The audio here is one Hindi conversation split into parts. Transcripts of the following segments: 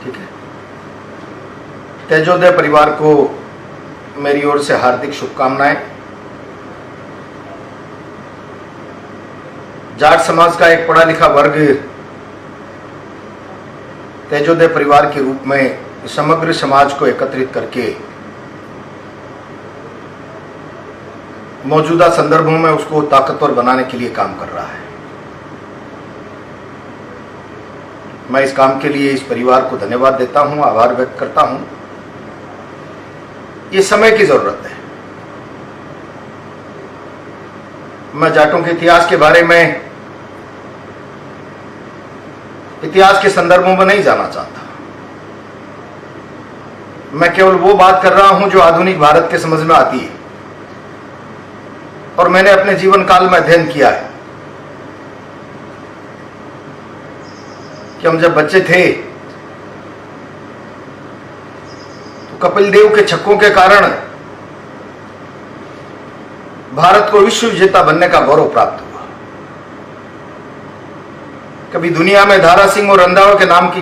ठीक है। तेजोदय परिवार को मेरी ओर से हार्दिक शुभकामनाएं। जाट समाज का एक पढ़ा लिखा वर्ग तेजोदय परिवार के रूप में समग्र समाज को एकत्रित करके मौजूदा संदर्भों में उसको ताकतवर बनाने के लिए काम कर रहा है। मैं इस काम के लिए इस परिवार को धन्यवाद देता हूं, आभार व्यक्त करता हूं। ये समय की जरूरत है। मैं जाटों के इतिहास के बारे में इतिहास के संदर्भों में नहीं जाना चाहता। मैं केवल वो बात कर रहा हूं जो आधुनिक भारत के समझ में आती है और मैंने अपने जीवन काल में अध्ययन किया है कि हम जब बच्चे थे तो कपिल देव के छक्कों के कारण भारत को विश्व विजेता बनने का गौरव प्राप्त हुआ। कभी दुनिया में दारा सिंह और रंधावा के नाम की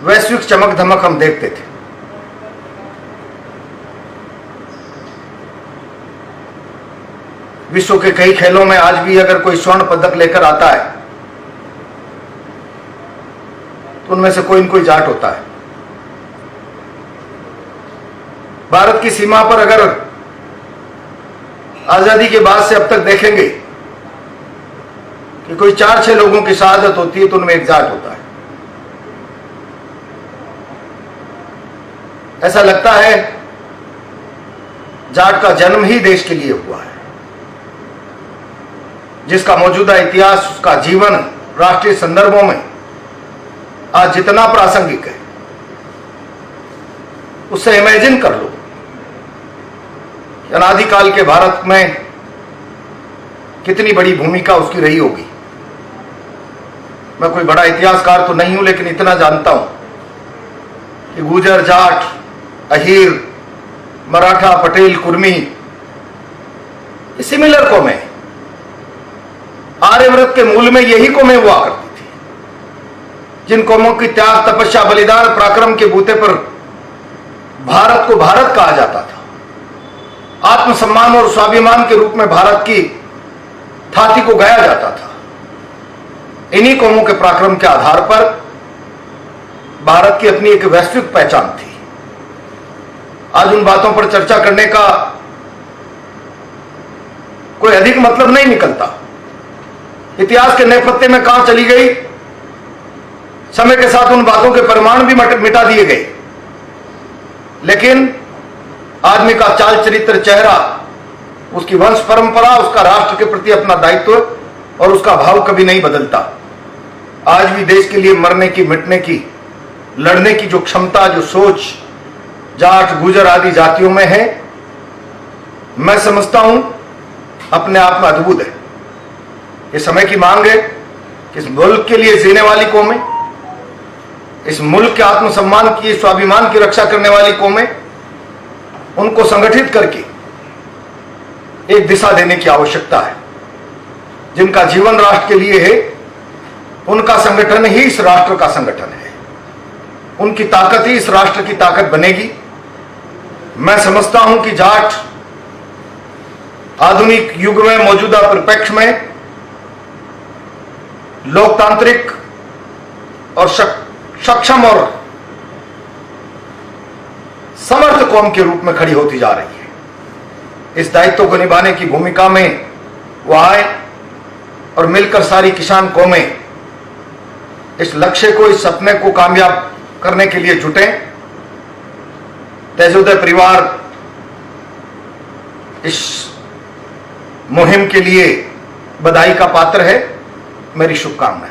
वैश्विक चमक धमक हम देखते थे। विश्व के कई खेलों में आज भी अगर कोई स्वर्ण पदक लेकर आता है तो उनमें से कोई न कोई जाट होता है। भारत की सीमा पर अगर आजादी के बाद से अब तक देखेंगे कि कोई 4-6 लोगों की शहादत होती है तो उनमें एक जाट होता है। ऐसा लगता है जाट का जन्म ही देश के लिए हुआ है, जिसका मौजूदा इतिहास, उसका जीवन राष्ट्रीय संदर्भों में आज जितना प्रासंगिक है उससे इमेजिन कर लो कि अनादिकाल के भारत में कितनी बड़ी भूमिका उसकी रही होगी। मैं कोई बड़ा इतिहासकार तो नहीं हूं, लेकिन इतना जानता हूं कि गुर्जर, जाट, अहीर, मराठा, पटेल, कुर्मी सिमिलर कौमें, आर्यव्रत के मूल में यही कौमें हुआ करती थी, जिन कौमों की त्याग, तपस्या, बलिदान, पराक्रम के बूते पर भारत को भारत कहा जाता था। आत्मसम्मान और स्वाभिमान के रूप में भारत की छाती को गाया जाता था। इन्हीं कौमों के पराक्रम के आधार पर भारत की अपनी एक वैश्विक पहचान थी। आज उन बातों पर चर्चा करने का कोई अधिक मतलब नहीं निकलता। इतिहास के नेपथ्य में कहां चली गई, समय के साथ उन बातों के परिमाण भी मिटा दिए गए, लेकिन आदमी का चाल चरित्र, चेहरा, उसकी वंश परंपरा, उसका राष्ट्र के प्रति अपना दायित्व और उसका भाव कभी नहीं बदलता। आज भी देश के लिए मरने की, मिटने की, लड़ने की जो क्षमता, जो सोच जाट, गुर्जर आदि जातियों में है, मैं समझता हूं अपने आप में अद्भुत है। ये समय की मांग है कि इस मुल्क के लिए जीने वाली कौमें, इस मुल्क के आत्मसम्मान की, स्वाभिमान की रक्षा करने वाली कौमें, उनको संगठित करके एक दिशा देने की आवश्यकता है। जिनका जीवन राष्ट्र के लिए है, उनका संगठन ही इस राष्ट्र का संगठन है। उनकी ताकत ही इस राष्ट्र की ताकत बनेगी। मैं समझता हूं कि जाट आधुनिक युग में, मौजूदा परिप्रेक्ष्य में लोकतांत्रिक और सक्षम और समर्थ कौम के रूप में खड़ी होती जा रही है। इस दायित्व को निभाने की भूमिका में वो आए और मिलकर सारी किसान कौमें इस लक्ष्य को, इस सपने को कामयाब करने के लिए जुटे। तेजोदय परिवार इस मुहिम के लिए बधाई का पात्र है। मेरी शुभकामनाएं।